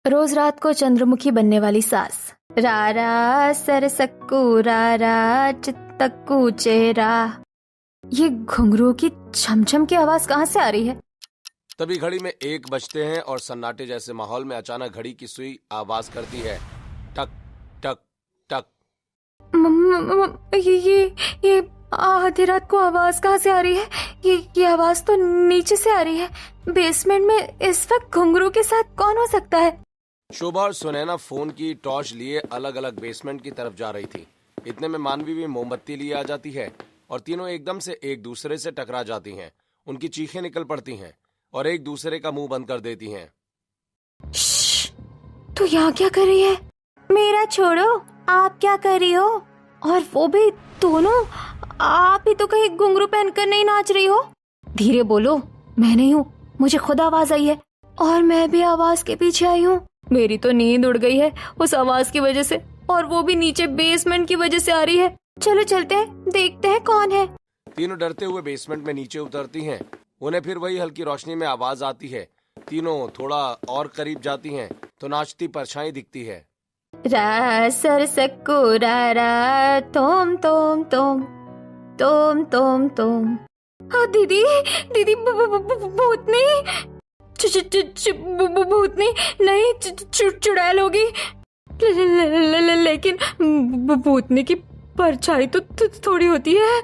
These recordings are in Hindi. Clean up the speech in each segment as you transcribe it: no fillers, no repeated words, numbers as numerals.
रोज रात को चंद्रमुखी बनने वाली सास। रारा सरसक्कू रारा चित्तक्कू चेहरा। ये घुंघरू की छमछम की आवाज कहाँ से आ रही है? तभी घड़ी में 1 बजते हैं और सन्नाटे जैसे माहौल में अचानक घड़ी की सुई आवाज करती है, टक टक टक। ये आधी रात को आवाज कहाँ से आ रही है? ये आवाज तो नीचे से आ रही है। बेसमेंट में इस वक्त घुंघरू के साथ कौन हो सकता है? शोभा और सुनैना फोन की टॉर्च लिए अलग अलग बेसमेंट की तरफ जा रही थी। इतने में मानवी भी मोमबत्ती लिए आ जाती है और तीनों एकदम से एक दूसरे से टकरा जाती हैं। उनकी चीखें निकल पड़ती हैं और एक दूसरे का मुंह बंद कर देती हैं। तू यहाँ क्या कर रही है? मेरा छोड़ो, आप क्या कर रही हो? और वो भी दोनों? आप ही तो कहीं घुंघरू पहनकर नहीं नाच रही हो। धीरे बोलो, मैं नहीं हूँ, मुझे खुद आवाज आई है और मैं भी आवाज के पीछे आई हूँ। मेरी तो नींद उड़ गई है उस आवाज की वजह से, और वो भी नीचे बेसमेंट की वजह से आ रही है। चलो चलते हैं, देखते हैं कौन है। तीनों डरते हुए बेसमेंट में नीचे उतरती हैं। उन्हें फिर वही हल्की रोशनी में आवाज आती है। तीनों थोड़ा और करीब जाती हैं तो नाचती परछाई दिखती है। रा सर सक्कू रा रा तोम तोम तोम तोम तोम तोम। हाँ दीदी, दीदी भूतनी, भूतनी नहीं, चुड़ैल होगी। लेकिन भूतनी की परछाई तो थोड़ी होती है।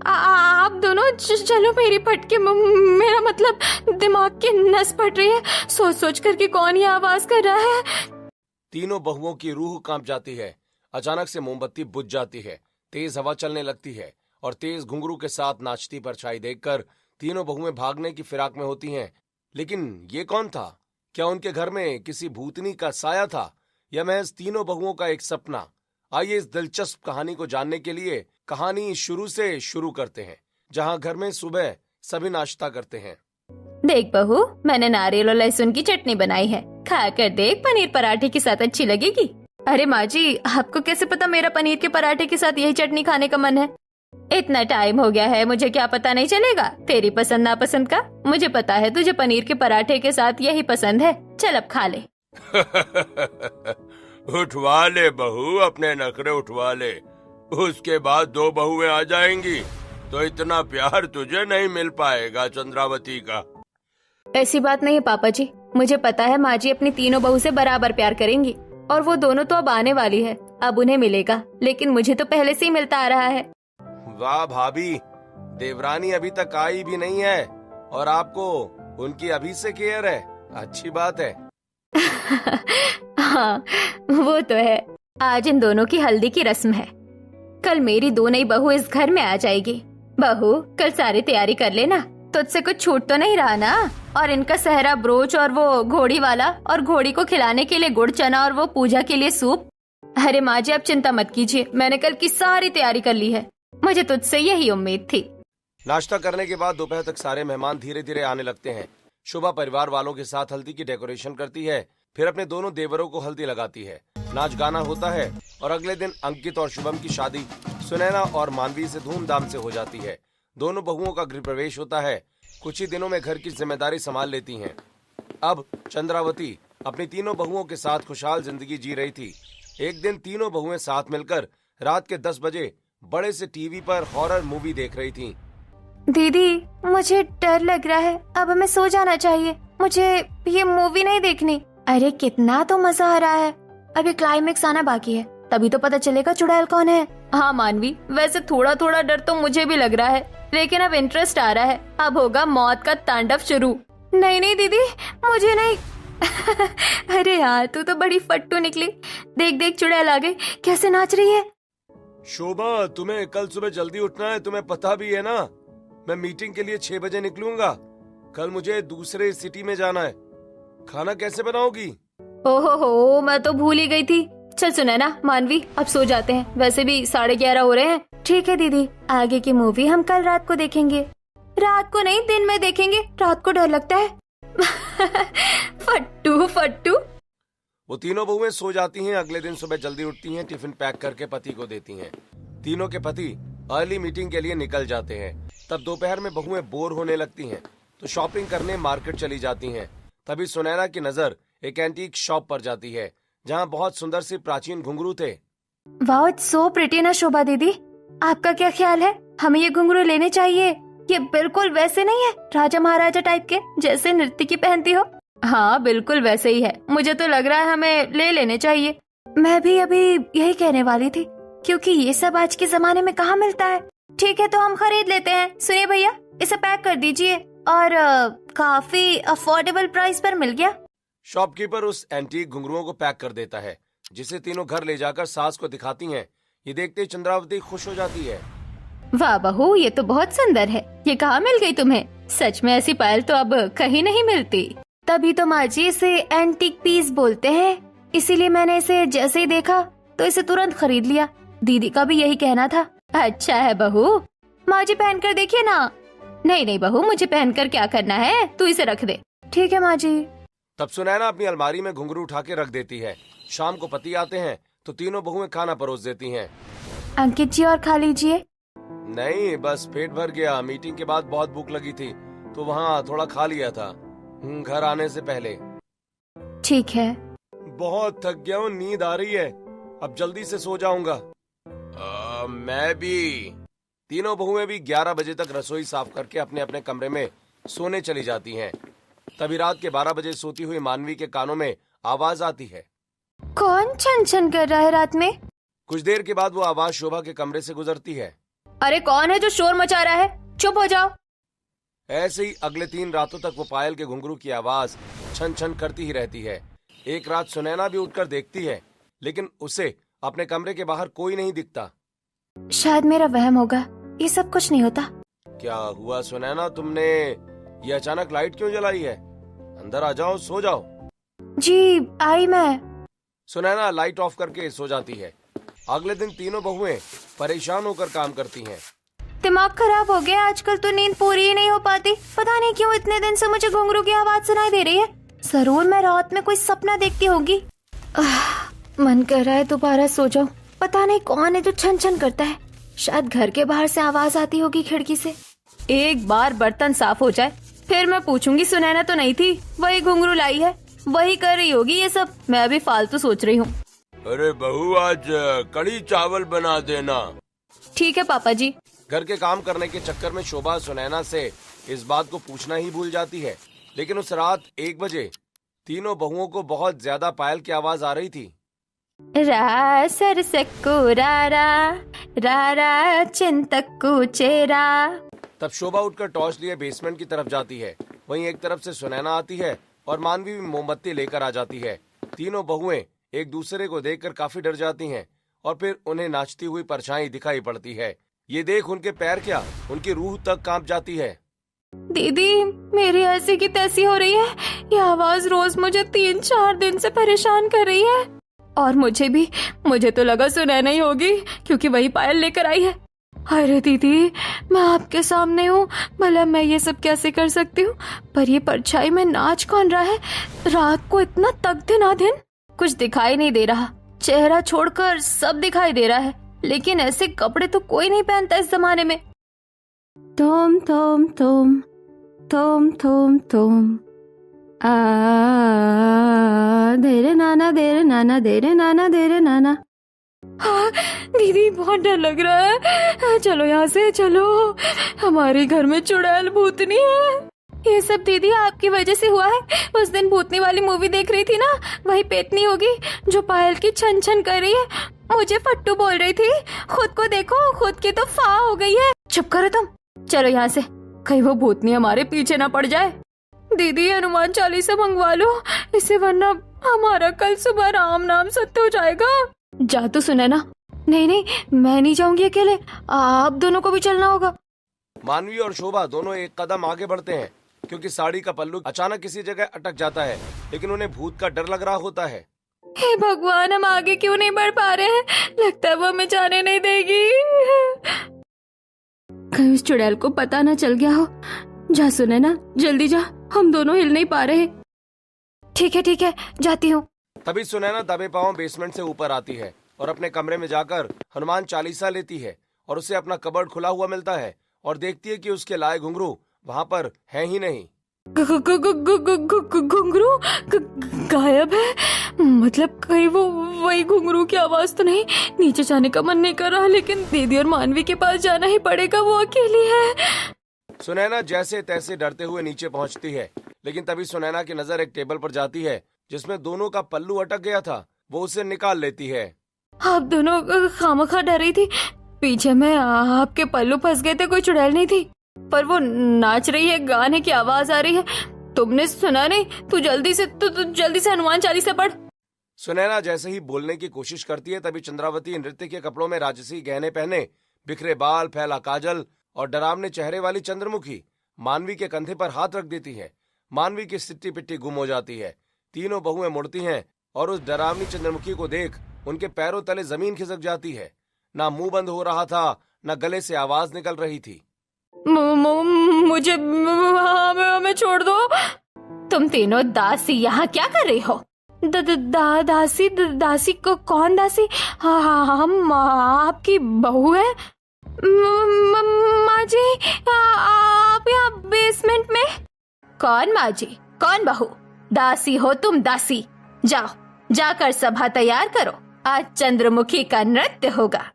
आप दोनों चलो, मेरी फटके, मेरा मतलब दिमाग की नस फट रही है। सोच सोच करके कौन ये आवाज कर रहा है। तीनों बहुओं की रूह कांप जाती है। अचानक से मोमबत्ती बुझ जाती है, तेज हवा चलने लगती है और तेज घुंघरू के साथ नाचती परछाई देखकर तीनों बहुएं भागने की फिराक में होती हैं। लेकिन ये कौन था? क्या उनके घर में किसी भूतनी का साया था या महज तीनों बहुओं का एक सपना? आइए इस दिलचस्प कहानी को जानने के लिए कहानी शुरू से शुरू करते हैं, जहां घर में सुबह सभी नाश्ता करते हैं। देख बहू, मैंने नारियल और लहसुन की चटनी बनाई है, खा कर देख, पनीर पराठे के साथ अच्छी लगेगी। अरे माँ जी, आपको कैसे पता मेरा पनीर के पराठे के साथ यही चटनी खाने का मन है? इतना टाइम हो गया है, मुझे क्या पता नहीं चलेगा तेरी पसंद नापसंद का? मुझे पता है तुझे पनीर के पराठे के साथ यही पसंद है। चल अब खा ले। उठवा ले बहू, अपने नखरे उठवा ले। उसके बाद 2 बहुएं आ जाएंगी तो इतना प्यार तुझे नहीं मिल पाएगा चंद्रावती का। ऐसी बात नहीं है पापा जी, मुझे पता है माँ जी अपनी तीनों बहू से बराबर प्यार करेंगी, और वो दोनों तो अब आने वाली है, अब उन्हें मिलेगा, लेकिन मुझे तो पहले से ही मिलता आ रहा है। वाह भाभी, देवरानी अभी तक आई भी नहीं है और आपको उनकी अभी से केयर है। अच्छी बात है। हाँ वो तो है। आज इन दोनों की हल्दी की रस्म है। कल मेरी 2 नई बहू इस घर में आ जाएगी। बहू, कल सारी तैयारी कर लेना, तुझसे कुछ छूट तो नहीं रहा ना? और इनका सहरा ब्रोच और वो घोड़ी वाला, और घोड़ी को खिलाने के लिए गुड़ चना और वो पूजा के लिए सूप। अरे माँ जी, आप चिंता मत कीजिए, मैंने कल की सारी तैयारी कर ली है। मुझे तुझसे यही उम्मीद थी। नाश्ता करने के बाद दोपहर तक सारे मेहमान धीरे धीरे आने लगते हैं। शोभा परिवार वालों के साथ हल्दी की डेकोरेशन करती है, फिर अपने दोनों देवरों को हल्दी लगाती है। नाच गाना होता है और अगले दिन अंकित और शुभम की शादी सुनैना और मानवी से धूमधाम से हो जाती है। दोनों बहुओं का गृह प्रवेश होता है। कुछ ही दिनों में घर की जिम्मेदारी संभाल लेती हैं। अब चंद्रावती अपनी तीनों बहुओं के साथ खुशहाल जिंदगी जी रही थी। एक दिन तीनों बहुएं साथ मिलकर रात के 10 बजे बड़े से टीवी पर हॉरर मूवी देख रही थीं। दीदी, मुझे डर लग रहा है, अब हमें सो जाना चाहिए, मुझे ये मूवी नहीं देखनी। अरे कितना तो मजा आ रहा है, अभी क्लाइमेक्स आना बाकी है, तभी तो पता चलेगा चुड़ैल कौन है। हाँ मानवी, वैसे थोड़ा थोड़ा डर तो मुझे भी लग रहा है, लेकिन अब इंटरेस्ट आ रहा है। अब होगा मौत का तांडव शुरू। नहीं नहीं दीदी, मुझे नहीं। अरे यार, तू तो बड़ी फट्टू निकली। देख देख, चुड़ैल आ गई, कैसे नाच रही है। शोभा, तुम्हें कल सुबह जल्दी उठना है, तुम्हें पता भी है ना। मैं मीटिंग के लिए 6 बजे निकलूंगा। कल मुझे दूसरे सिटी में जाना है। खाना कैसे बनाओगी? ओहो, मैं तो भूल ही गई थी। चल सुनैना, मानवी, अब सो जाते हैं, वैसे भी 11:30 हो रहे हैं। ठीक है दीदी, आगे की मूवी हम कल रात को देखेंगे। रात को नहीं, दिन में देखेंगे, रात को डर लगता है। फट्टू फट्टू। वो तीनों बहुएं सो जाती हैं। अगले दिन सुबह जल्दी उठती हैं, टिफिन पैक करके पति को देती हैं। तीनों के पति अर्ली मीटिंग के लिए निकल जाते हैं। तब दोपहर में बहुएं बोर होने लगती हैं तो शॉपिंग करने मार्केट चली जाती हैं। तभी सुनैना की नजर एक एंटीक शॉप पर जाती है जहाँ बहुत सुंदर से प्राचीन घुंघरू थे। वाओ, इट्स सो प्रिटी ना शोभा दीदी। आपका क्या ख्याल है, हमें ये घुंघरू लेने चाहिए? ये बिल्कुल वैसे नहीं है राजा महाराजा टाइप के जैसे नर्तकी पहनती हो। हाँ बिल्कुल वैसे ही है, मुझे तो लग रहा है हमें ले लेने चाहिए। मैं भी अभी यही कहने वाली थी, क्योंकि ये सब आज के जमाने में कहाँ मिलता है। ठीक है तो हम खरीद लेते हैं। सुनिए भैया, इसे पैक कर दीजिए। और काफी अफोर्डेबल प्राइस पर मिल गया। शॉपकीपर उस एंटीक घुंघरुओं को पैक कर देता है, जिसे तीनों घर ले जाकर सास को दिखाती हैं। ये देखते ही चंद्रावती खुश हो जाती है। वाह बहू, ये तो बहुत सुंदर है। ये कहाँ मिल गई तुम्हें? सच में ऐसी पायल तो अब कहीं नहीं मिलती। तभी तो माँ जी इसे एंटीक पीस बोलते हैं, इसीलिए मैंने इसे जैसे ही देखा तो इसे तुरंत खरीद लिया। दीदी का भी यही कहना था। अच्छा है बहू, माँ जी पहन कर देखिए ना। नहीं नहीं बहू, मुझे पहनकर क्या करना है, तू इसे रख दे। ठीक है माँ जी। तब सुनैना अपनी अलमारी में घुंघरू उठा के रख देती है। शाम को पति आते हैं तो तीनों बहुएं खाना परोस देती हैं। अंकित जी और खा लीजिए। नहीं, बस पेट भर गया। मीटिंग के बाद बहुत भूख लगी थी तो वहाँ थोड़ा खा लिया था घर आने से पहले। ठीक है। बहुत थक गया हूँ, नींद आ रही है, अब जल्दी से सो जाऊंगा। मैं भी। तीनों बहुएं भी 11 बजे तक रसोई साफ करके अपने अपने कमरे में सोने चली जाती हैं। तभी रात के 12 बजे सोती हुई मानवी के कानों में आवाज आती है। कौन छन छन कर रहा है रात में? कुछ देर के बाद वो आवाज शोभा के कमरे से गुजरती है। अरे कौन है जो शोर मचा रहा है? चुप हो जाओ। ऐसे ही अगले 3 रातों तक वो पायल के घुंघरू की आवाज छन छन करती ही रहती है। एक रात सुनैना भी उठकर देखती है, लेकिन उसे अपने कमरे के बाहर कोई नहीं दिखता। शायद मेरा वहम होगा, ये सब कुछ नहीं होता। क्या हुआ सुनैना, तुमने ये अचानक लाइट क्यों जलाई है? अंदर आ जाओ, सो जाओ। जी आई मैं। सुनैना लाइट ऑफ करके सो जाती है। अगले दिन तीनों बहुएं परेशान होकर काम करती हैं। दिमाग खराब हो गया, आजकल तो नींद पूरी ही नहीं हो पाती। पता नहीं क्यों इतने दिन से मुझे घुंघरू की आवाज सुनाई दे रही है। जरूर मैं रात में कोई सपना देखती होगी। मन कर रहा है दोबारा सो जाऊं। पता नहीं कौन है जो छन छन करता है। शायद घर के बाहर से आवाज आती होगी खिड़की से। एक बार बर्तन साफ हो जाए फिर मैं पूछूंगी सुनैना तो नहीं थी, वही घुंघरू लाई है, वही कर रही होगी ये सब। मैं अभी फालतू सोच रही हूँ। अरे बहू, आज कड़ी चावल बना देना। ठीक है पापा जी। घर के काम करने के चक्कर में शोभा सुनैना से इस बात को पूछना ही भूल जाती है। लेकिन उस रात 1 बजे तीनों बहुओं को बहुत ज्यादा पायल की आवाज आ रही थी। रा सर सक्कू रा चिंतक्कू चेरा। तब शोभा उठकर टॉर्च लिए बेसमेंट की तरफ जाती है। वहीं एक तरफ से सुनैना आती है और मानवी भी मोमबत्ती लेकर आ जाती है। तीनों बहुएं एक दूसरे को देखकर काफी डर जाती हैं और फिर उन्हें नाचती हुई परछाई दिखाई पड़ती है। ये देख उनके पैर क्या, उनकी रूह तक कांप जाती है। दीदी, मेरी ऐसी की तैसी हो रही है। ये आवाज रोज मुझे 3-4 दिन से परेशान कर रही है। और मुझे तो लगा सुनैना ही होगी, क्योंकि वही पायल लेकर आई है। अरे दीदी, मैं आपके सामने हूँ, भला मैं ये सब कैसे कर सकती हूँ? पर ये परछाई में नाच कौन रहा है? रात को इतना तक दिन कुछ दिखाई नहीं दे रहा। चेहरा छोड़कर सब दिखाई दे रहा है, लेकिन ऐसे कपड़े तो कोई नहीं पहनता इस जमाने में। तुम देरे नाना देरे नाना देरे नाना देरे नाना। हाँ दीदी, बहुत डर लग रहा है। चलो यहाँ से चलो, हमारे घर में चुड़ैल भूतनी है। ये सब दीदी आपकी वजह से हुआ है। उस दिन भूतनी वाली मूवी देख रही थी ना, वही पेतनी होगी जो पायल की छन छन कर रही है। मुझे फट्टू बोल रही थी। खुद को देखो, खुद की तो फा हो गई है। चुप करो तुम, चलो यहाँ से, कहीं वो भूतनी हमारे पीछे ना पड़ जाए। दीदी हनुमान चालीसा मंगवा लो इसे, वरना हमारा कल सुबह राम नाम सत्य हो जाएगा। जा तो सुनैना। नहीं, मैं नहीं जाऊंगी अकेले, आप दोनों को भी चलना होगा। मानवी और शोभा दोनों एक कदम आगे बढ़ते हैं, क्योंकि साड़ी का पल्लू अचानक किसी जगह अटक जाता है, लेकिन उन्हें भूत का डर लग रहा होता है। हे भगवान, हम आगे क्यों नहीं बढ़ पा रहे हैं? लगता है वो हमें जाने नहीं देगी। कहीं उस चुड़ैल को पता न चल गया हो। जा सुनैना, जल्दी जा, हम दोनों हिल नहीं पा रहे। ठीक है, जाती हूँ। तभी सुनैना दबे पांव बेसमेंट से ऊपर आती है और अपने कमरे में जाकर हनुमान चालीसा लेती है और उसे अपना कबर्ड खुला हुआ मिलता है और देखती है कि उसके लाए घुंघरू वहाँ पर है ही नहीं। घुंघरू गायब है। मतलब कहीं वो वही घुंघरू की आवाज तो नहीं। नीचे जाने का मन नहीं कर रहा, लेकिन दीदी और मानवी के पास जाना ही पड़ेगा, वो अकेली है। सुनैना जैसे तैसे डरते हुए नीचे पहुंचती है, लेकिन तभी सुनैना की नजर एक टेबल पर जाती है जिसमें दोनों का पल्लू अटक गया था। वो उसे निकाल लेती है। आप दोनों खामखा डर रही थी। पीछे में आपके पल्लू फंस गए थे, कोई चुड़ैल नहीं थी। पर वो नाच रही है, गाने की आवाज आ रही है। तुमने सुना नहीं? तू जल्दी से हनुमान चालीसा पढ़। सुनैना जैसे ही बोलने की कोशिश करती है, तभी चंद्रावती नृत्य के कपड़ों में राजसी गहने पहने, बिखरे बाल, फैला काजल और डरावने चेहरे वाली चंद्रमुखी मानवी के कंधे पर हाथ रख देती है। मानवी की सिट्टी पिट्टी गुम हो जाती है। तीनों बहुएं मुड़ती हैं और उस डरावनी चंद्रमुखी को देख उनके पैरों तले जमीन खिसक जाती है। ना मुंह बंद हो रहा था, ना गले से आवाज निकल रही थी। मुझे हमें छोड़ दो। तुम तीनों दासी यहाँ क्या कर रही हो? दासी को कौन दासी? हम आपकी बहू है। माँ जी, आप यहाँ बेसमेंट में? कौन माँ जी, कौन बहू? दासी हो तुम, दासी। जाओ, जाकर सभा तैयार करो, आज चंद्रमुखी का नृत्य होगा।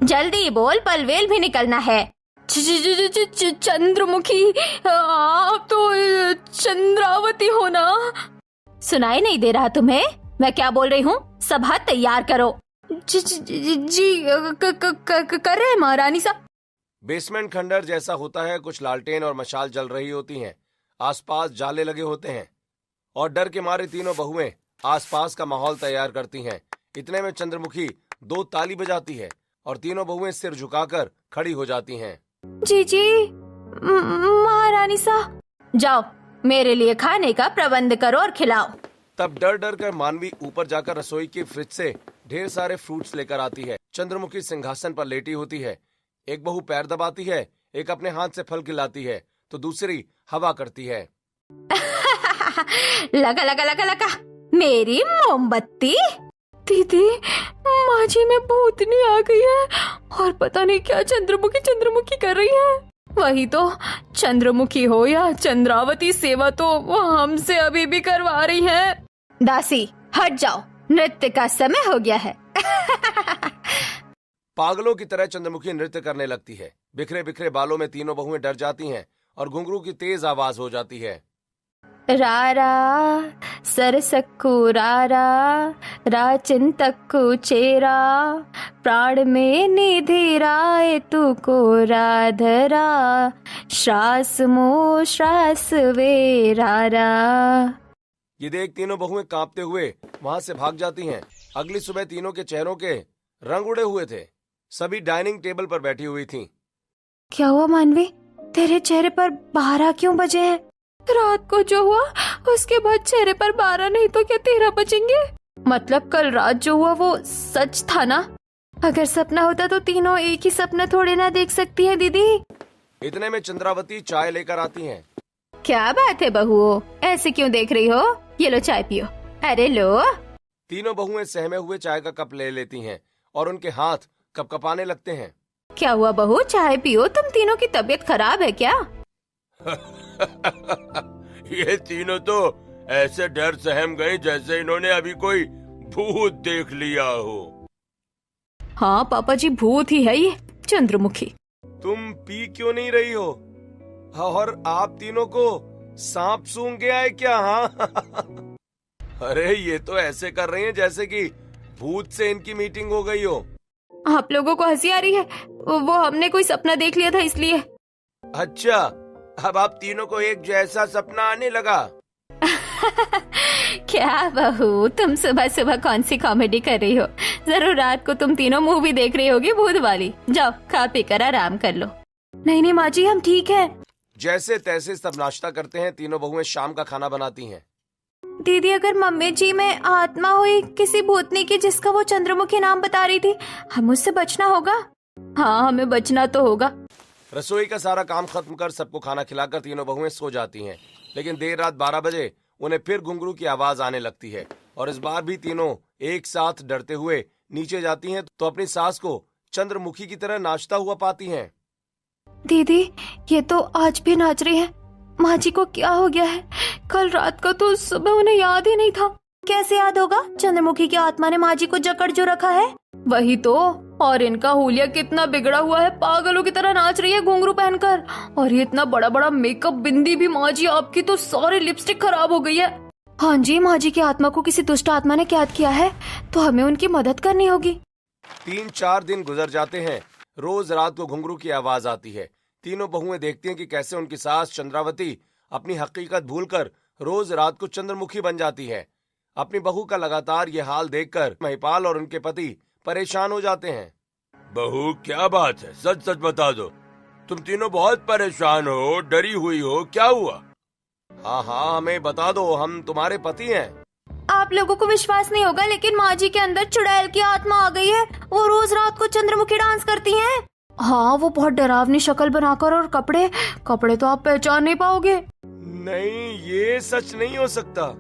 जल्दी बोल, पलवेल भी निकलना है। चंद्रमुखी, आप तो चंद्रावती हो ना? सुनाई नहीं दे रहा तुम्हें? मैं क्या बोल रही हूँ? सभा तैयार करो। जी कर रहे हैं महारानी साहब। बेसमेंट खंडर जैसा होता है। कुछ लालटेन और मशाल जल रही होती हैं। आसपास जाले लगे होते हैं और डर के मारे तीनों बहुएं आसपास का माहौल तैयार करती हैं। इतने में चंद्रमुखी 2 ताली बजाती है और तीनों बहुएं सिर झुकाकर खड़ी हो जाती हैं। जी महारानी साहब, जाओ मेरे लिए खाने का प्रबंध करो और खिलाओ। तब डर डर कर मानवी ऊपर जाकर रसोई की फ्रिज से ढेर सारे फ्रूट्स लेकर आती है। चंद्रमुखी सिंहासन पर लेटी होती है। एक बहू पैर दबाती है, एक अपने हाथ से फल खिलाती है तो दूसरी हवा करती है। लगा लगा लगा लगा मेरी मोमबत्ती। दीदी, माँ जी में भूतनी आ गई है और पता नहीं क्या चंद्रमुखी कर रही है। वही तो, चंद्रमुखी हो या चंद्रावती, सेवा तो वो हमसे अभी भी करवा रही है। दासी हट जाओ, नृत्य का समय हो गया है। पागलों की तरह चंद्रमुखी नृत्य करने लगती है। बिखरे बिखरे बालों में तीनों बहुएं डर जाती हैं और घुंघरू की तेज आवाज हो जाती है। रारा सरसक्कू रारा, राचिंतक्कू चेरा, प्राण में निधि राय तू को राधरा, श्रास मो श्रास वे रारा। ये देख तीनों बहुएं कांपते हुए वहां से भाग जाती हैं। अगली सुबह तीनों के चेहरों के रंग उड़े हुए थे। सभी डाइनिंग टेबल पर बैठी हुई थीं। क्या हुआ मानवी, तेरे चेहरे पर 12 क्यों बजे हैं? रात को जो हुआ उसके बाद चेहरे पर 12 नहीं तो क्या 13 बजेंगे? मतलब कल रात जो हुआ वो सच था ना? अगर सपना होता तो तीनों एक ही सपना थोड़े ना देख सकती है दीदी। इतने में चंद्रावती चाय लेकर आती हैं। क्या बात है बहुओं, ऐसे क्यों देख रही हो? ये लो चाय पियो। अरे लो। तीनों बहुएं सहमे हुए चाय का कप ले लेती हैं और उनके हाथ कपकपाने लगते हैं। क्या हुआ बहू, चाय पियो। तुम तीनों की तबीयत खराब है क्या? ये तीनों तो ऐसे डर सहम गए जैसे इन्होंने अभी कोई भूत देख लिया हो। हाँ पापा जी, भूत ही है ये चंद्रमुखी। तुम पी क्यों नहीं रही हो? और आप तीनों को सांप सूंघ गया है क्या? हाँ। अरे ये तो ऐसे कर रही हैं जैसे कि भूत से इनकी मीटिंग हो गई हो। आप लोगों को हंसी आ रही है? वो हमने कोई सपना देख लिया था इसलिए। अच्छा, अब आप तीनों को एक जैसा सपना आने लगा। क्या बहू, तुम सुबह सुबह कौन सी कॉमेडी कर रही हो? जरूर रात को तुम तीनों मूवी देख रही होगी भूत वाली। जाओ खा पी कर आराम कर लो। नहीं नहीं माँ जी, हम ठीक है। जैसे तैसे सब नाश्ता करते हैं। तीनों बहुएं शाम का खाना बनाती हैं। दीदी, अगर मम्मी जी में आत्मा हुई किसी भूतनी की जिसका वो चंद्रमुखी नाम बता रही थी, हम उससे बचना होगा। हाँ, हमें बचना तो होगा। रसोई का सारा काम खत्म कर सबको खाना खिलाकर तीनों बहुएं सो जाती हैं। लेकिन देर रात 12 बजे उन्हें फिर घुंघरू की आवाज आने लगती है और इस बार भी तीनों एक साथ डरते हुए नीचे जाती हैं तो अपनी सास को चंद्रमुखी की तरह नाचता हुआ पाती हैं। दीदी, ये तो आज भी नाच रही है। माँ जी को क्या हो गया है? कल रात का तो सुबह उन्हें याद ही नहीं था। कैसे याद होगा? चंद्रमुखी की आत्मा ने माँ जी को जकड़ जो रखा है। वही तो। और इनका हुलिया कितना बिगड़ा हुआ है, पागलों की तरह नाच रही है घुंघरू पहनकर। और ये इतना बड़ा बड़ा मेकअप, बिंदी भी। माँ जी आपकी तो सारी लिपस्टिक खराब हो गई है। हाँ जी, माँ जी की आत्मा को किसी दुष्ट आत्मा ने कैद किया है, तो हमें उनकी मदद करनी होगी। 3-4 दिन गुजर जाते हैं। रोज रात को घुंघरू की आवाज आती है। तीनों बहुएं देखती हैं कि कैसे उनकी सास चंद्रावती अपनी हकीकत भूलकर रोज रात को चंद्रमुखी बन जाती है। अपनी बहू का लगातार ये हाल देखकर महिपाल और उनके पति परेशान हो जाते हैं। बहू, क्या बात है? सच सच बता दो। तुम तीनों बहुत परेशान हो, डरी हुई हो, क्या हुआ? हाँ हाँ, हमें बता दो, हम तुम्हारे पति हैं। आप लोगों को विश्वास नहीं होगा, लेकिन माँ जी के अंदर चुड़ैल की आत्मा आ गई है। वो रोज रात को चंद्रमुखी डांस करती हैं। हाँ, वो बहुत डरावनी शक्ल बनाकर, और कपड़े तो आप पहचान नहीं पाओगे। नहीं, ये सच नहीं हो सकता।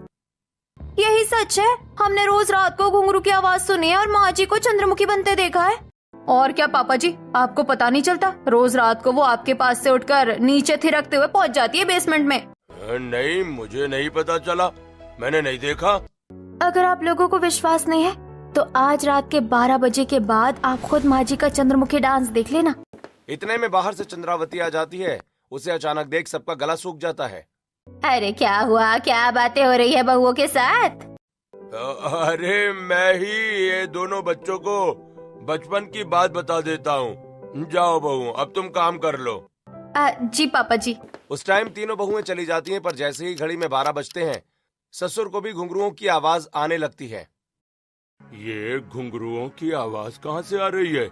यही सच है। हमने रोज रात को घुंघरू की आवाज सुनी है और माँ जी को चंद्रमुखी बनते देखा है। और क्या पापा जी, आपको पता नहीं चलता? रोज रात को वो आपके पास से उठकर नीचे थिरकते हुए पहुँच जाती है बेसमेंट में। नहीं, मुझे नहीं पता चला, मैंने नहीं देखा। अगर आप लोगों को विश्वास नहीं है तो आज रात के 12 बजे के बाद आप खुद माँ जी का चंद्रमुखी डांस देख लेना। इतने में बाहर से चंद्रावती आ जाती है। उसे अचानक देख सबका गला सूख जाता है। अरे क्या हुआ? क्या बातें हो रही है बहुओं के साथ? अरे मैं ही ये दोनों बच्चों को बचपन की बात बता देता हूँ। जाओ बहू, अब तुम काम कर लो। जी पापा जी। उस टाइम तीनों बहुएं चली जाती हैं, पर जैसे ही घड़ी में 12 बजते हैं, ससुर को भी घुंघरुओं की आवाज आने लगती है। ये घुंघरुओं की आवाज कहाँ से आ रही है?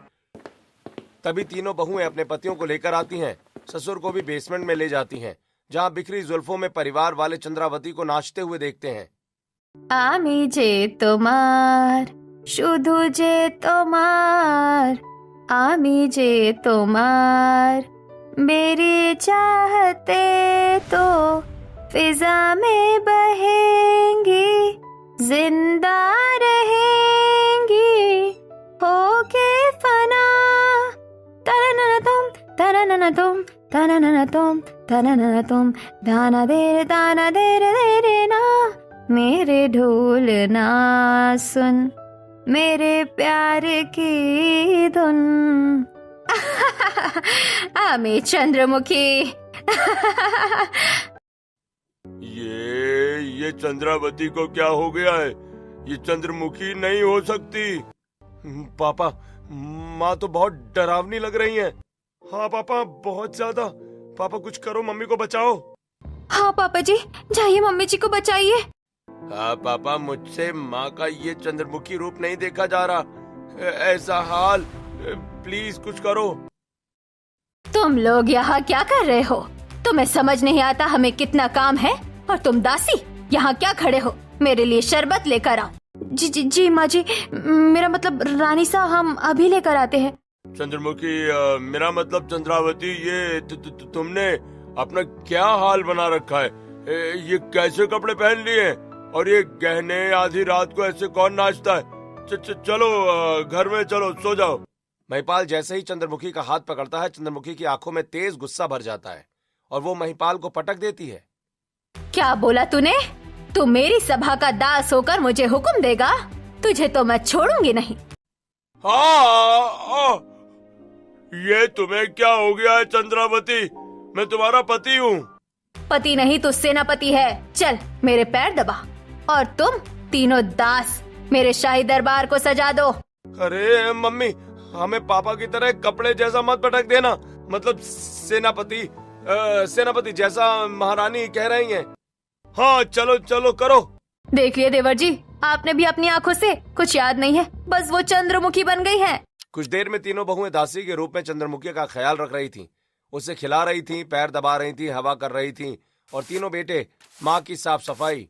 तभी तीनों बहुएं अपने पतियों को लेकर आती हैं। ससुर को भी बेसमेंट में ले जाती हैं, जहाँ बिखरी जुल्फों में परिवार वाले चंद्रावती को नाचते हुए देखते हैं। आमी जे तोमार, शुधु जे तोमार, आमी जे तोमार, मेरी चाहते तो फिजा में बहेंगी, जिंदा रहेंगी होके फना। तरनना तुम, तरनना तुम, तरनना तुम, तरनना तुम, दाना देर देरे ना, मेरे ढोल ना सुन, मेरे प्यार की धुन। आमी चंद्रमुखी। ये चंद्रावती को क्या हो गया है? ये चंद्रमुखी नहीं हो सकती। पापा, माँ तो बहुत डरावनी लग रही हैं। हाँ पापा, बहुत ज्यादा। पापा कुछ करो, मम्मी को बचाओ। हाँ पापा जी, जाइए मम्मी जी को बचाइए। हाँ पापा, मुझसे माँ का ये चंद्रमुखी रूप नहीं देखा जा रहा। ऐसा हाल, प्लीज कुछ करो। तुम लोग यहाँ क्या कर रहे हो? तुम्हें समझ नहीं आता हमें कितना काम है? और तुम दासी यहाँ क्या खड़े हो? मेरे लिए शरबत लेकर आओ। जी जी जी माँ जी, मेरा मतलब रानी सा, हम अभी लेकर आते हैं। चंद्रमुखी, मेरा मतलब चंद्रावती, ये तुमने अपना क्या हाल बना रखा है? ये कैसे कपड़े पहन लिए? और ये गहने आधी रात को ऐसे कौन नाचता है? चलो घर में चलो, सो जाओ। महिपाल जैसे ही चंद्रमुखी का हाथ पकड़ता है, चंद्रमुखी की आंखों में तेज गुस्सा भर जाता है और वो महिपाल को पटक देती है। क्या बोला तूने? तू मेरी सभा का दास होकर मुझे हुक्म देगा? तुझे तो मैं छोड़ूंगी नहीं। हाँ, ये तुम्हें क्या हो गया है चंद्रावती? मैं तुम्हारा पति हूँ। पति नहीं तो सेनापति है। चल मेरे पैर दबा। और तुम तीनों दास मेरे शाही दरबार को सजा दो। अरे मम्मी, हमें पापा की तरह कपड़े जैसा मत पटक देना। मतलब सेनापति जैसा महारानी कह रही हैं। हाँ चलो चलो करो। देख लिए देवर जी, आपने भी अपनी आंखों से कुछ याद नहीं है, बस वो चंद्रमुखी बन गई है। कुछ देर में तीनों बहुएं दासी के रूप में चंद्रमुखी का ख्याल रख रही थीं, उसे खिला रही थीं, पैर दबा रही थीं, हवा कर रही थीं, और तीनों बेटे माँ की साफ सफाई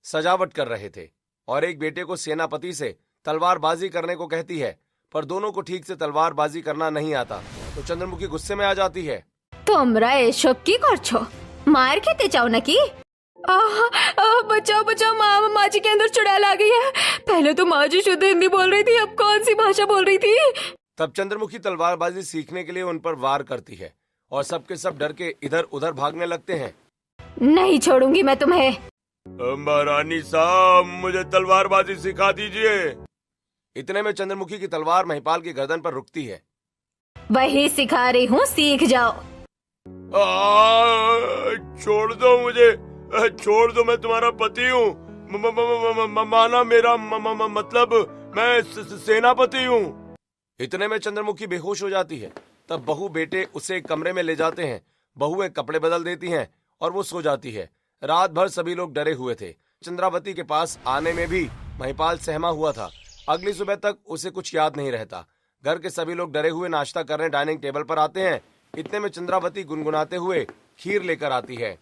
सजावट कर रहे थे। और एक बेटे को सेनापति से तलवारबाजी करने को कहती है, पर दोनों को ठीक से तलवारबाजी करना नहीं आता, तो चंद्रमुखी गुस्से में आ जाती है। তোমরা এসব কি করছো? मार खेते चाहो न की? बचाओ बचाओ, माँ जी के अंदर चुड़ैल आ गई है। पहले तो माँ जी शुद्ध हिंदी बोल रही थी, अब कौन सी भाषा बोल रही थी? तब चंद्रमुखी तलवारबाजी सीखने के लिए उन पर वार करती है और सबके सब डर के इधर उधर भागने लगते हैं। नहीं छोड़ूंगी मैं तुम्हें। महारानी साहब, मुझे तलवारबाजी सिखा दीजिए। इतने में चंद्रमुखी की तलवार महिपाल की गर्दन पर रुकती है। वही सिखा रही हूँ, सीख जाओ। छोड़ दो मुझे, छोड़ दो, मैं तुम्हारा पति हूँ। माना मेरा मतलब मैं सेनापति हूँ। इतने में चंद्रमुखी बेहोश हो जाती है। तब बहू बेटे उसे एक कमरे में ले जाते हैं। बहू एक कपड़े बदल देती हैं और वो सो जाती है। रात भर सभी लोग डरे हुए थे। चंद्रावती के पास आने में भी महिपाल सहमा हुआ था। अगली सुबह तक उसे कुछ याद नहीं रहता। घर के सभी लोग डरे हुए नाश्ता करने डाइनिंग टेबल पर आते हैं। इतने में चंद्रावती गुनगुनाते हुए खीर लेकर आती है।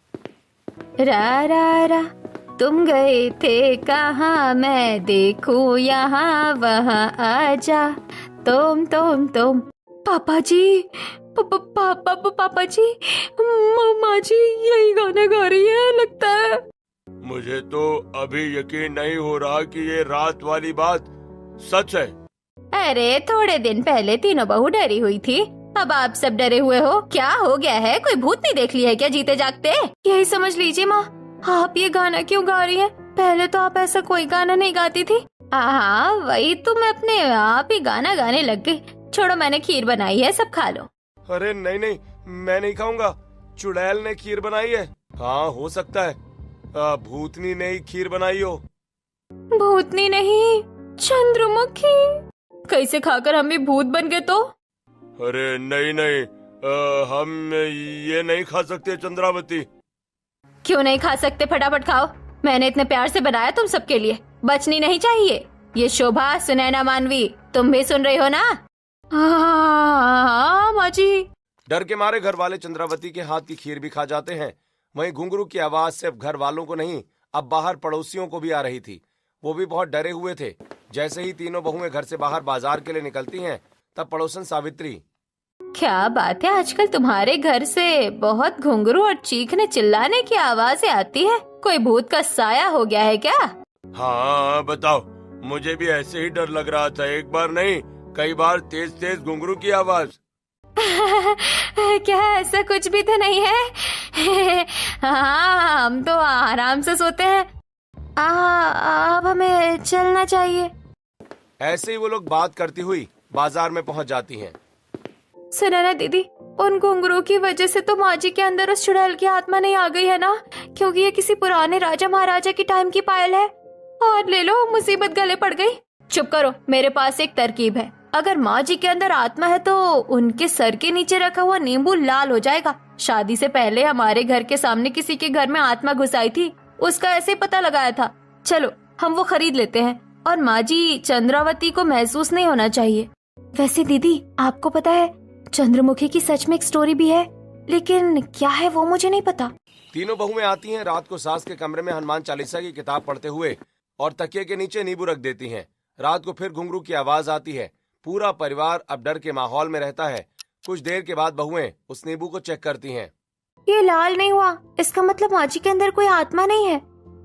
रा रा रा, तुम गए थे कहाँ, मैं देखूं यहाँ वहाँ, आजा तुम। पापा जी, पापा जी, माँ जी यही गाना गा रही है लगता है। मुझे तो अभी यकीन नहीं हो रहा कि ये रात वाली बात सच है। अरे थोड़े दिन पहले तीनों बहू डरी हुई थी, अब आप सब डरे हुए हो। क्या हो गया है? कोई भूत नहीं देख लिया है क्या जीते जागते? यही समझ लीजिए माँ, आप ये गाना क्यों गा रही हैं? पहले तो आप ऐसा कोई गाना नहीं गाती थी। हाँ वही तो, मैं अपने आप ही गाना गाने लग गई। छोड़ो, मैंने खीर बनाई है, सब खा लो। अरे नहीं, मैं नहीं खाऊंगा। चुड़ैल ने खीर बनाई है। हाँ हो सकता है भूतनी ने ही खीर बनाई हो। भूतनी नहीं, चंद्रमुखी। कैसे खाकर हम भी भूत बन गए तो? अरे नहीं, हम ये नहीं खा सकते चंद्रावती। क्यों नहीं खा सकते? फटाफट खाओ, मैंने इतने प्यार से बनाया तुम सबके लिए। बचनी नहीं चाहिए। ये शोभा, सुनैना, मानवी, तुम भी सुन रही हो ना? हाँ माँ जी। डर के मारे घर वाले चंद्रावती के हाथ की खीर भी खा जाते हैं। वहीं घुंघरू की आवाज सिर्फ घर वालों को नहीं, अब बाहर पड़ोसियों को भी आ रही थी। वो भी बहुत डरे हुए थे। जैसे ही तीनों बहुएं घर से बाहर बाजार के लिए निकलती हैं, तब पड़ोसन सावित्री, क्या बात है, आजकल तुम्हारे घर से बहुत घुंघरू और चीखने चिल्लाने की आवाजें आती है। कोई भूत का साया हो गया है क्या? हाँ बताओ, मुझे भी ऐसे ही डर लग रहा था। एक बार नहीं, कई बार तेज घुंघरू की आवाज। क्या ऐसा कुछ भी तो नहीं है? हाँ हम तो आराम से सोते हैं। अब हमें चलना चाहिए। ऐसे ही वो लोग बात करती हुई बाजार में पहुंच जाती हैं। सुनैना दीदी, उन घुंघरू की वजह से तो माँ जी के अंदर उस चुड़ैल की आत्मा नहीं आ गई है ना? क्योंकि ये किसी पुराने राजा महाराजा की टाइम की पायल है। और ले लो, मुसीबत गले पड़ गई। चुप करो, मेरे पास एक तरकीब है। अगर माँ जी के अंदर आत्मा है तो उनके सर के नीचे रखा हुआ नींबू लाल हो जाएगा। शादी से पहले हमारे घर के सामने किसी के घर में आत्मा घुस आई थी, उसका ऐसे पता लगाया था। चलो हम वो खरीद लेते हैं, और माँ जी चंद्रावती को महसूस नहीं होना चाहिए। वैसे दीदी, आपको पता है चंद्रमुखी की सच में एक स्टोरी भी है, लेकिन क्या है वो मुझे नहीं पता। तीनों बहुएं आती हैं। रात को सास के कमरे में हनुमान चालीसा की किताब पढ़ते हुए और तकिए के नीचे नींबू रख देती हैं। रात को फिर घुंघरू की आवाज आती है। पूरा परिवार अब डर के माहौल में रहता है। कुछ देर के बाद बहुएं उस नींबू को चेक करती हैं। ये लाल नहीं हुआ, इसका मतलब माँ जी के अंदर कोई आत्मा नहीं है।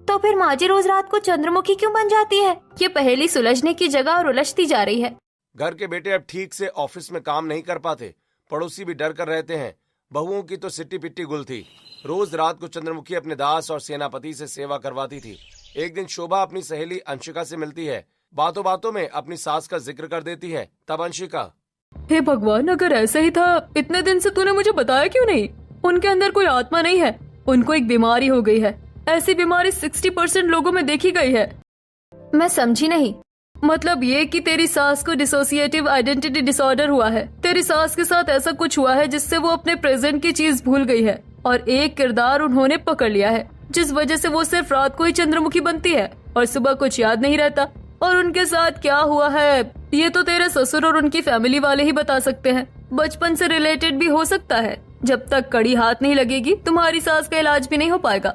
तो फिर माँ जी रोज रात को चंद्रमुखी क्यों बन जाती है? ये पहेली सुलझने की जगह और उलझती जा रही है। घर के बेटे अब ठीक से ऑफिस में काम नहीं कर पाते। पड़ोसी भी डर कर रहते हैं। बहुओं की तो सिट्टी पिट्टी गुल थी। रोज रात को चंद्रमुखी अपने दास और सेनापति से सेवा करवाती थी। एक दिन शोभा अपनी सहेली अंशिका से मिलती है। बातों बातों में अपनी सास का जिक्र कर देती है। तब अंशिका, हे भगवान, अगर ऐसा ही था, इतने दिन से तूने मुझे बताया क्यों नहीं? उनके अंदर कोई आत्मा नहीं है, उनको एक बीमारी हो गई है। ऐसी बीमारी 60% लोगों में देखी गई है। मैं समझी नहीं। मतलब ये कि तेरी सास को डिसोसिएटिव आइडेंटिटी डिसऑर्डर हुआ है। तेरी सास के साथ ऐसा कुछ हुआ है जिससे वो अपने प्रेजेंट की चीज भूल गई है, और एक किरदार उन्होंने पकड़ लिया है, जिस वजह से वो सिर्फ रात को ही चंद्रमुखी बनती है और सुबह कुछ याद नहीं रहता। और उनके साथ क्या हुआ है ये तो तेरे ससुर और उनकी फैमिली वाले ही बता सकते हैं। बचपन से रिलेटेड भी हो सकता है। जब तक कड़ी हाथ नहीं लगेगी, तुम्हारी सास का इलाज भी नहीं हो पाएगा।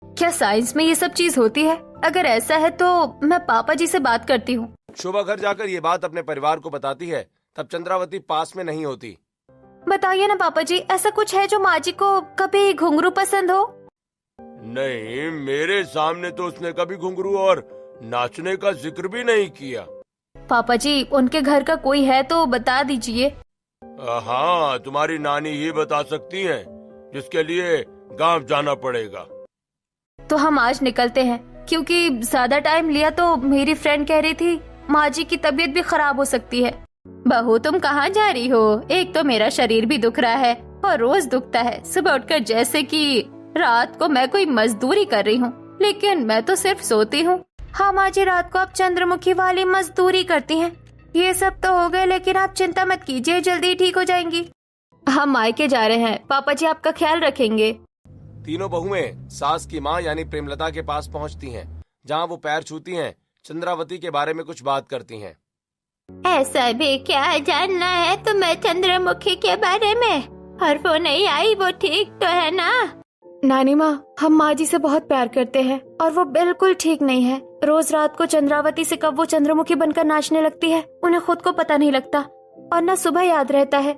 क्या साइंस में ये सब चीज होती है? अगर ऐसा है तो मैं पापा जी से बात करती हूँ। शोभा घर जाकर ये बात अपने परिवार को बताती है। तब चंद्रावती पास में नहीं होती। बताइए ना पापा जी, ऐसा कुछ है जो माँ जी को कभी घुंघरू पसंद हो? नहीं, मेरे सामने तो उसने कभी घुंघरू और नाचने का जिक्र भी नहीं किया। पापा जी, उनके घर का कोई है तो बता दीजिए। हाँ, तुम्हारी नानी ही बता सकती हैं, जिसके लिए गांव जाना पड़ेगा। तो हम आज निकलते हैं, क्योंकि ज्यादा टाइम लिया तो मेरी फ्रेंड कह रही थी माँ जी की तबीयत भी खराब हो सकती है। बहू तुम कहाँ जा रही हो? एक तो मेरा शरीर भी दुख रहा है और रोज दुखता है सुबह उठकर, जैसे कि रात को मैं कोई मजदूरी कर रही हूँ, लेकिन मैं तो सिर्फ सोती हूँ। हाँ माँ जी, रात को आप चंद्रमुखी वाली मजदूरी करती हैं। ये सब तो हो गए, लेकिन आप चिंता मत कीजिए, जल्दी ही ठीक हो जाएंगी। हम मायके जा रहे हैं, पापा जी आपका ख्याल रखेंगे। तीनों बहुएं सास की माँ यानी प्रेमलता के पास पहुंचती हैं, जहां वो पैर छूती हैं, चंद्रावती के बारे में कुछ बात करती हैं। ऐसा भी क्या जानना है तुम्हें चंद्रमुखी के बारे में? और वो नहीं आई, वो ठीक तो है ना? नानी माँ, हम माँ जी से बहुत प्यार करते हैं और वो बिल्कुल ठीक नहीं है। रोज रात को चंद्रावती से कब वो चंद्रमुखी बनकर नाचने लगती है, उन्हें खुद को पता नहीं लगता और न सुबह याद रहता है।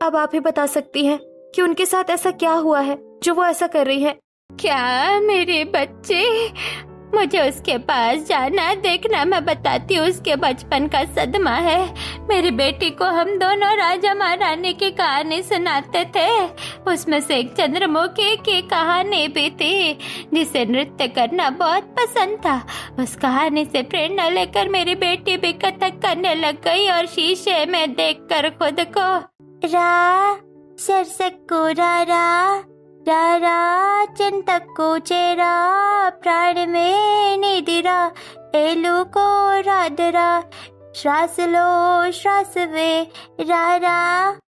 अब आप ही बता सकती हैं कि उनके साथ ऐसा क्या हुआ है जो वो ऐसा कर रही है। क्या मेरे बच्चे, मुझे उसके पास जाना, देखना मैं बताती हूँ। उसके बचपन का सदमा है। मेरी बेटी को हम दोनों राजा महारानी की कहानी सुनाते थे, उसमें से एक चंद्रमुखी की कहानी भी थी जिसे नृत्य करना बहुत पसंद था। उस कहानी से प्रेरणा लेकर मेरी बेटी भी कथक करने लग गई और शीशे में देखकर खुद को रा सरसको रा चिंतको चेरा प्राण में निदिरा एलू को राधरा श्वास लो श्वास वे रा।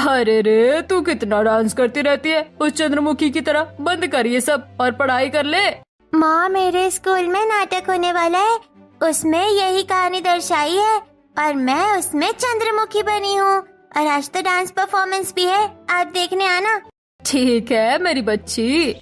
अरे रे, तू कितना डांस करती रहती है उस चंद्रमुखी की तरह। बंद कर ये सब और पढ़ाई कर ले। माँ, मेरे स्कूल में नाटक होने वाला है, उसमें यही कहानी दर्शाई है और मैं उसमें चंद्रमुखी बनी हूँ। और आज तो डांस परफॉर्मेंस भी है, आप देखने आना। ठीक है मेरी बच्ची।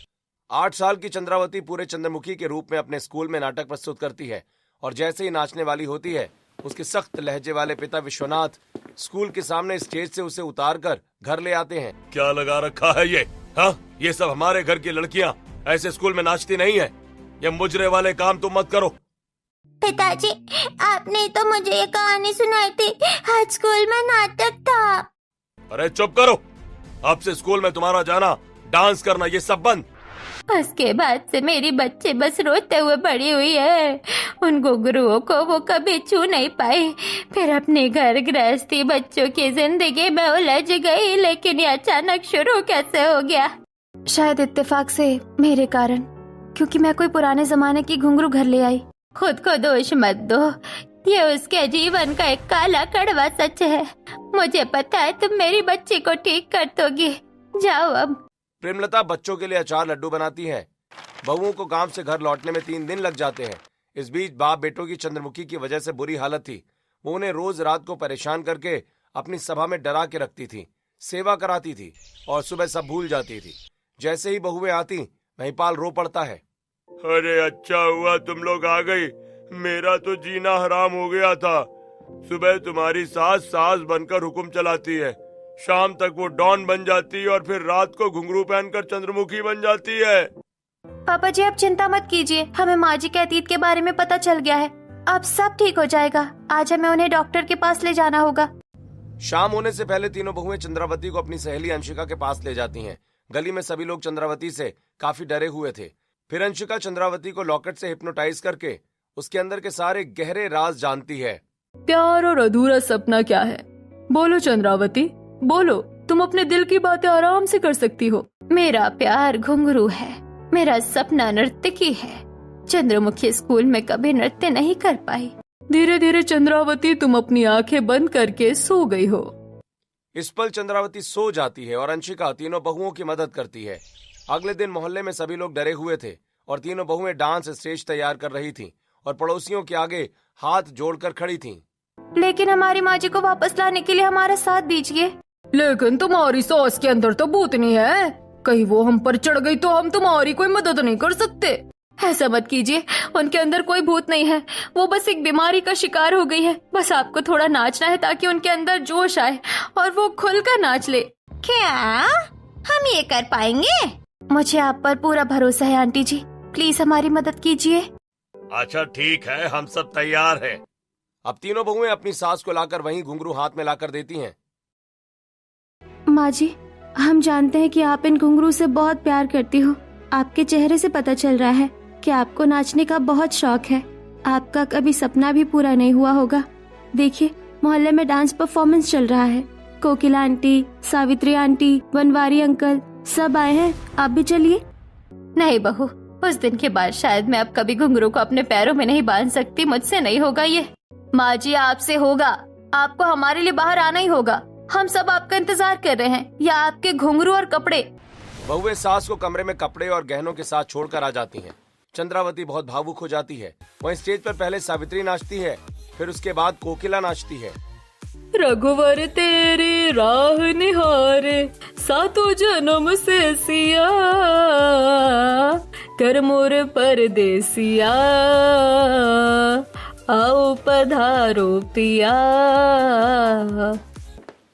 8 साल की चंद्रावती पूरे चंद्रमुखी के रूप में अपने स्कूल में नाटक प्रस्तुत करती है और जैसे ही नाचने वाली होती है, उसके सख्त लहजे वाले पिता विश्वनाथ स्कूल के सामने स्टेज से उसे उतारकर घर ले आते हैं। क्या लगा रखा है ये? हाँ, ये सब हमारे घर की लड़कियाँ ऐसे स्कूल में नाचती नहीं है। ये मुजरे वाले काम तुम मत करो। पिताजी, आपने तो मुझे ये कहानी सुनाई थी, आज स्कूल में नाटक था। अरे चुप करो, अब से स्कूल में तुम्हारा जाना, डांस करना, ये सब बंद। उसके बाद से मेरी बच्ची बस रोते हुए बड़ी हुई है। उन गुरुओं को वो कभी छू नहीं पाई। फिर अपने घर गृहस्थी बच्चों की जिंदगी में उलझ गई। लेकिन ये अचानक शुरू कैसे हो गया? शायद इत्तेफाक से मेरे कारण, क्योंकि मैं कोई पुराने जमाने की घुंघरू घर ले आई। खुद को दोष मत दो, ये उसके जीवन का एक काला कड़वा सच है। मुझे पता है तुम मेरी बच्ची को ठीक कर दोगी। जाओ अब। प्रेमलता बच्चों के लिए अचार लड्डू बनाती है। बहुओं को गांव से घर लौटने में 3 दिन लग जाते हैं। इस बीच बाप बेटों की चंद्रमुखी की वजह से बुरी हालत थी। वो उन्हें रोज रात को परेशान करके अपनी सभा में डरा के रखती थी, सेवा कराती थी और सुबह सब भूल जाती थी। जैसे ही बहुएं आती, महिपाल रो पड़ता है। अरे अच्छा हुआ तुम लोग आ गई, मेरा तो जीना हराम हो गया था। सुबह तुम्हारी सास बनकर हुक्म चलाती है, शाम तक वो डॉन बन जाती है और फिर रात को घुंघरू पहनकर चंद्रमुखी बन जाती है। पापा जी, आप चिंता मत कीजिए, हमें माँ जी के अतीत के बारे में पता चल गया है। अब सब ठीक हो जाएगा। आज हमें उन्हें डॉक्टर के पास ले जाना होगा। शाम होने से पहले तीनों बहुएं चंद्रावती को अपनी सहेली अंशिका के पास ले जाती हैं। गली में सभी लोग चंद्रावती से काफी डरे हुए थे। फिर अंशिका चंद्रावती को लॉकेट से हिप्नोटाइज करके उसके अंदर के सारे गहरे राज जानती है। प्यार और अधूरा सपना क्या है? बोलो चंद्रावती, बोलो। तुम अपने दिल की बातें आराम से कर सकती हो। मेरा प्यार घुंघरू है, मेरा सपना नर्तकी है। चंद्रमुखी स्कूल में कभी नृत्य नहीं कर पाई। धीरे धीरे चंद्रावती तुम अपनी आंखें बंद करके सो गई हो। इस पल चंद्रावती सो जाती है और अंशिका तीनों बहुओं की मदद करती है। अगले दिन मोहल्ले में सभी लोग डरे हुए थे और तीनों बहुएं डांस स्टेज तैयार कर रही थीं और पड़ोसियों के आगे हाथ जोड़कर खड़ी थीं। लेकिन हमारी माँ जी को वापस लाने के लिए हमारा साथ दीजिए। लेकिन तुम्हारी सास के अंदर तो भूतनी है, कहीं वो हम पर चढ़ गई तो हम तुम्हारी कोई मदद नहीं कर सकते। ऐसा मत कीजिए, उनके अंदर कोई भूत नहीं है, वो बस एक बीमारी का शिकार हो गई है। बस आपको थोड़ा नाचना है ताकि उनके अंदर जोश आए और वो खुलकर नाच ले। क्या हम ये कर पाएंगे? मुझे आप पर पूरा भरोसा है आंटी जी, प्लीज हमारी मदद कीजिए। अच्छा ठीक है, हम सब तैयार हैं। अब तीनों बहुएं अपनी सास को लाकर वहीं घुंघरू हाथ में लाकर देती हैं। माँ जी, हम जानते हैं कि आप इन घुंघरू से बहुत प्यार करती हो। आपके चेहरे से पता चल रहा है कि आपको नाचने का बहुत शौक है। आपका कभी सपना भी पूरा नहीं हुआ होगा। देखिए, मोहल्ले में डांस परफॉर्मेंस चल रहा है। Kokila aunty, Savitri aunty, Banwari uncle सब आए हैं, आप भी चलिए। नहीं बहू, उस दिन के बाद शायद मैं अब कभी घुंघरू को अपने पैरों में नहीं बांध सकती। मुझसे नहीं होगा ये। माँ जी, आपसे होगा। आपको हमारे लिए बाहर आना ही होगा। हम सब आपका इंतजार कर रहे हैं, या आपके घुंघरू और कपड़े। बहुएं सास को कमरे में कपड़े और गहनों के साथ छोड़कर आ जाती हैं। चंद्रावती बहुत भावुक हो जाती है। वहीं स्टेज पर पहले सावित्री नाचती है, फिर उसके बाद कोकिला नाचती है। रघुवर तेरी राह निहारे, सातों जन्म से सिया, कर मोर परदेसिया, आओ पधारो पिया।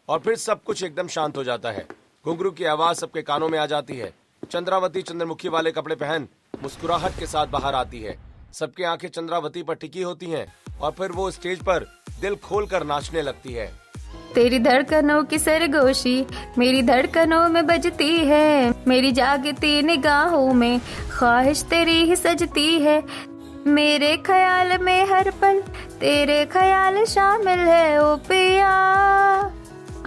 और फिर सब कुछ एकदम शांत हो जाता है। घुंघरू की आवाज सबके कानों में आ जाती है। चंद्रावती चंद्रमुखी वाले कपड़े पहन मुस्कुराहट के साथ बाहर आती है। सबकी आंखें चंद्रावती पर टिकी होती हैं और फिर वो स्टेज पर दिल खोलकर नाचने लगती है। तेरी धड़कनों की सरगोशी मेरी धड़कनों में बजती है, मेरी जागती निगाहों में ख्वाहिश तेरी ही सजती है, मेरे ख्याल में हर पल तेरे ख्याल शामिल है ओ पिया,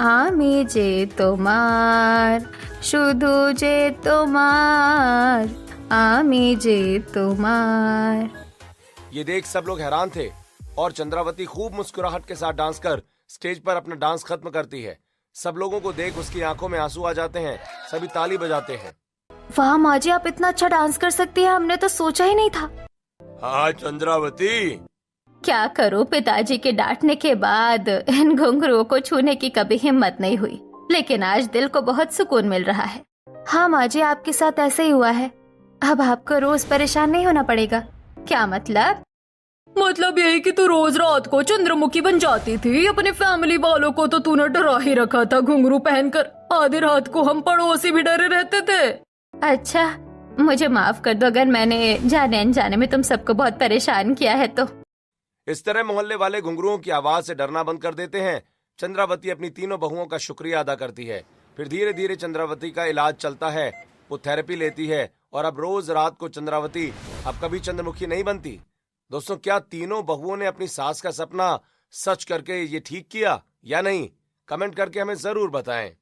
आमी जे তোমার শুধু যে তোমার, आमी जे তোমার। ये देख सब लोग हैरान थे और चंद्रावती खूब मुस्कुराहट के साथ डांस कर स्टेज पर अपना डांस खत्म करती है। सब लोगों को देख उसकी आंखों में आंसू आ जाते हैं। सभी ताली बजाते हैं। वाह माँ जी, आप इतना अच्छा डांस कर सकती हैं, हमने तो सोचा ही नहीं था। हाँ चंद्रावती, क्या करूं, पिताजी के डांटने के बाद इन घुंघरुओं को छूने की कभी हिम्मत नहीं हुई, लेकिन आज दिल को बहुत सुकून मिल रहा है। हाँ माँ जी, आपके साथ ऐसे ही हुआ है। अब आपको रोज परेशान नहीं होना पड़ेगा। क्या मतलब? मतलब यही कि तू रोज रात को चंद्रमुखी बन जाती थी। अपने फैमिली वालों को तो तूने डरा ही रखा था घुंघरू पहनकर। आधी रात को हम पड़ोसी भी डरे रहते थे। अच्छा, मुझे माफ कर दो अगर मैंने जाने अनजाने में तुम सबको बहुत परेशान किया है तो। इस तरह मोहल्ले वाले घुंघरुओं की आवाज से डरना बंद कर देते हैं। चंद्रावती अपनी तीनों बहुओं का शुक्रिया अदा करती है। फिर धीरे धीरे चंद्रावती का इलाज चलता है। वो थेरेपी लेती है और अब रोज रात को चंद्रावती अब कभी चंद्रमुखी नहीं बनती। दोस्तों, क्या तीनों बहुओं ने अपनी सास का सपना सच करके ये ठीक किया या नहीं? कमेंट करके हमें जरूर बताएं।